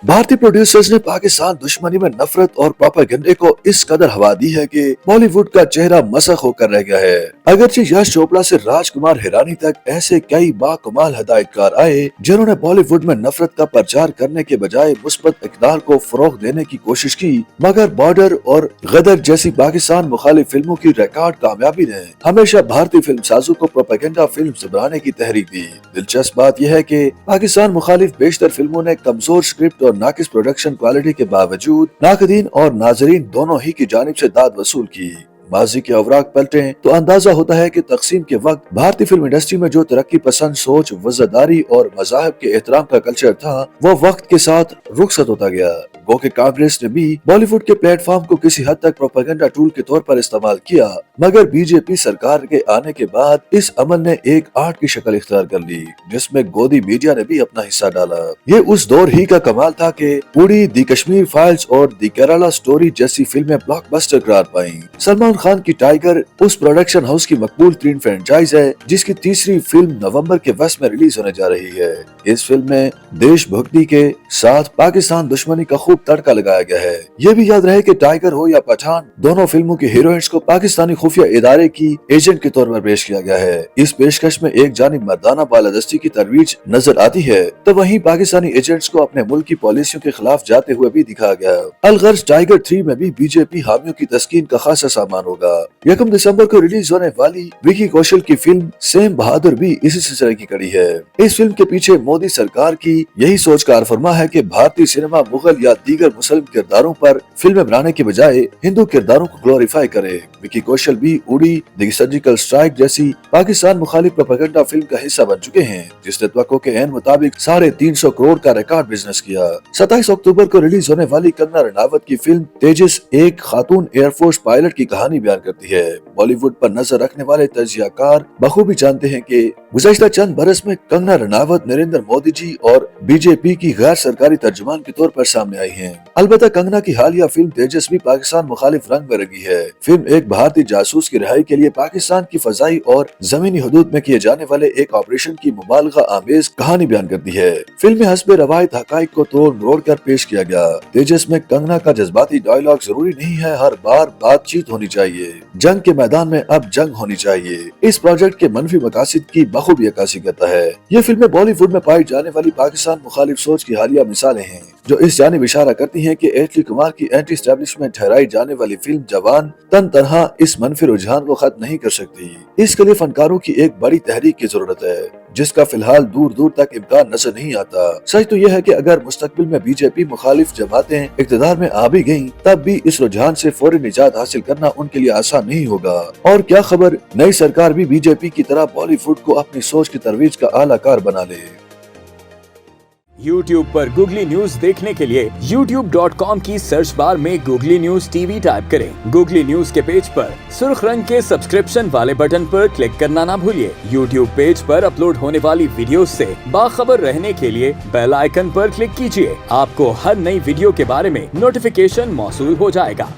भारतीय प्रोड्यूसर्स ने पाकिस्तान दुश्मनी में नफरत और प्रोपेगेंडे को इस कदर हवा दी है कि बॉलीवुड का चेहरा मसख होकर रह गया है। अगरचे यश चोपड़ा से राजकुमार हिरानी तक ऐसे कई बाकमाल हिदायतकार आए जिन्होंने बॉलीवुड में नफरत का प्रचार करने के बजाय मुस्बत इक़दार को फरोग देने की कोशिश की, मगर बॉर्डर और गदर जैसी पाकिस्तान मुखालिफ फिल्मों की रिकॉर्ड कामयाबी ने हमेशा भारतीय फिल्म साजों को प्रोपेगेंडा फिल्म बनाने की तहरीक दी। दिलचस्प बात यह है कि पाकिस्तान मुखालिफ बेशतर फिल्मों ने कमजोर स्क्रिप्ट और नाकिस प्रोडक्शन क्वालिटी के बावजूद नाकदीन और नाजरीन दोनों ही की जानिब से दाद वसूल की। माजी के अवराक पलटें तो अंदाजा होता है कि तकसीम के वक्त भारतीय फिल्म इंडस्ट्री में जो तरक्की पसंद सोच, वज़ादारी और मज़ाहिब के एहतराम का कल्चर था, वो वक्त के साथ रुखसत होता गया। गो के कांग्रेस ने भी बॉलीवुड के प्लेटफॉर्म को किसी हद तक प्रोपेगेंडा टूल के तौर पर इस्तेमाल किया, मगर बीजेपी सरकार के आने के बाद इस अमल ने एक आर्ट की शक्ल इख्तियार कर ली, जिसमें गोदी मीडिया ने भी अपना हिस्सा डाला। ये उस दौर ही का कमाल था कि उड़ी, दी कश्मीर फाइल्स और दी केरला स्टोरी जैसी फिल्में ब्लॉकबस्टर करार पाईं। सलमान खान की टाइगर उस प्रोडक्शन हाउस की मकबूल तरीन फ्रेंचाइज है जिसकी तीसरी फिल्म नवंबर के वस्त में रिलीज होने जा रही है। इस फिल्म में देशभक्ति के साथ पाकिस्तान दुश्मनी का खूब तड़का लगाया गया है। ये भी याद रहे कि टाइगर हो या पठान, दोनों फिल्मों की हीरोइंस को पाकिस्तानी खुफिया इदारे की एजेंट के तौर पर पेश किया गया है। इस पेशकश में एक जानिब मर्दाना बालादस्ती की तरवीज नजर आती है तो वहीं पाकिस्तानी एजेंट्स को अपने मुल्क की पॉलिसियों के खिलाफ जाते हुए भी दिखाया गया। अलगर्ज टाइगर 3 में भी बीजेपी हामियों की तस्कीन का खासा सामान होगा। 1 दिसंबर को रिलीज होने वाली विकी कौशल की फिल्म सेम बहादुर भी इसी सिलसिले की कड़ी है। इस फिल्म के पीछे मोदी सरकार की यही सोच कार फरमा है कि भारतीय सिनेमा मुगल या दीगर मुस्लिम किरदारों पर फिल्में बनाने के बजाय हिंदू किरदारों को ग्लोरीफाई करे। विकी कौशल भी उड़ी, द सर्जिकल स्ट्राइक जैसी पाकिस्तान मुखालिफ प्रोपेगेंडा फिल्म का हिस्सा बन चुके हैं, जिसने तवक्को के एन मुताबिक 350 करोड़ का रिकॉर्ड बिजनेस किया। 27 अक्टूबर को रिलीज होने वाली कंगना रनावत की फिल्म तेजस एक खातून एयरफोर्स पायलट की कहानी बयान करती है। बॉलीवुड पर नजर रखने वाले तजियाकार बखूबी जानते हैं कि गुज़श्ता चंद बरस में कंगना रनावत नरेंद्र मोदी जी और बीजेपी की गैर सरकारी तर्जुमान के तौर पर सामने आई हैं। अलबत्ता कंगना की हालिया फिल्म तेजस भी पाकिस्तान मुखालिफ रंग में रंगी है। फिल्म एक भारतीय जासूस की रिहाई के लिए पाकिस्तान की फजाई और जमीनी हदूद में किए जाने वाले एक ऑपरेशन की मुबालगा आमेज कहानी बयान करती है। फिल्म में हस्बे रवायत हकाइक को तोड़ मरोड़ कर पेश किया गया। तेजस में कंगना का जज्बाती डायलॉग जरूरी नहीं है, हर बार बातचीत होनी चाहिए, जंग के मैदान में अब जंग होनी चाहिए, इस प्रोजेक्ट के मनफी मकासद की बखूबी अक्कासी करता है। ये फिल्में बॉलीवुड में पाई जाने वाली पाकिस्तान मुखालिफ सोच की हालिया मिसालें हैं जो इस जानिब इशारा करती हैं कि एटली कुमार की एंटी एस्टेब्लिशमेंट ठहराई जाने वाली फिल्म जवान तन तनहा इस मनफी रुझान को खत्म नहीं कर सकती। इसके लिए फनकारों की एक बड़ी तहरीक की जरूरत है, जिसका फिलहाल दूर दूर तक इम्कान नजर नहीं आता। सच तो यह है कि अगर मुस्तकबिल में बीजेपी मुखालिफ जमातें इक़्तिदार में आ भी गयीं, तब भी इस रुझान से फौरी निजात हासिल करना उनके लिए आसान नहीं होगा। और क्या खबर नई सरकार भी बीजेपी की तरह बॉलीवुड को अपनी सोच की तरवीज का आलाकार बना ले। YouTube पर गूगली न्यूज देखने के लिए youtube.com की सर्च बार में गूगली न्यूज टीवी टाइप करें। गूगली न्यूज के पेज पर सुर्ख रंग के सब्सक्रिप्शन वाले बटन पर क्लिक करना ना भूलिए। YouTube पेज पर अपलोड होने वाली वीडियोस से बाखबर रहने के लिए बेल आइकन पर क्लिक कीजिए। आपको हर नई वीडियो के बारे में नोटिफिकेशन मौसूल हो जाएगा।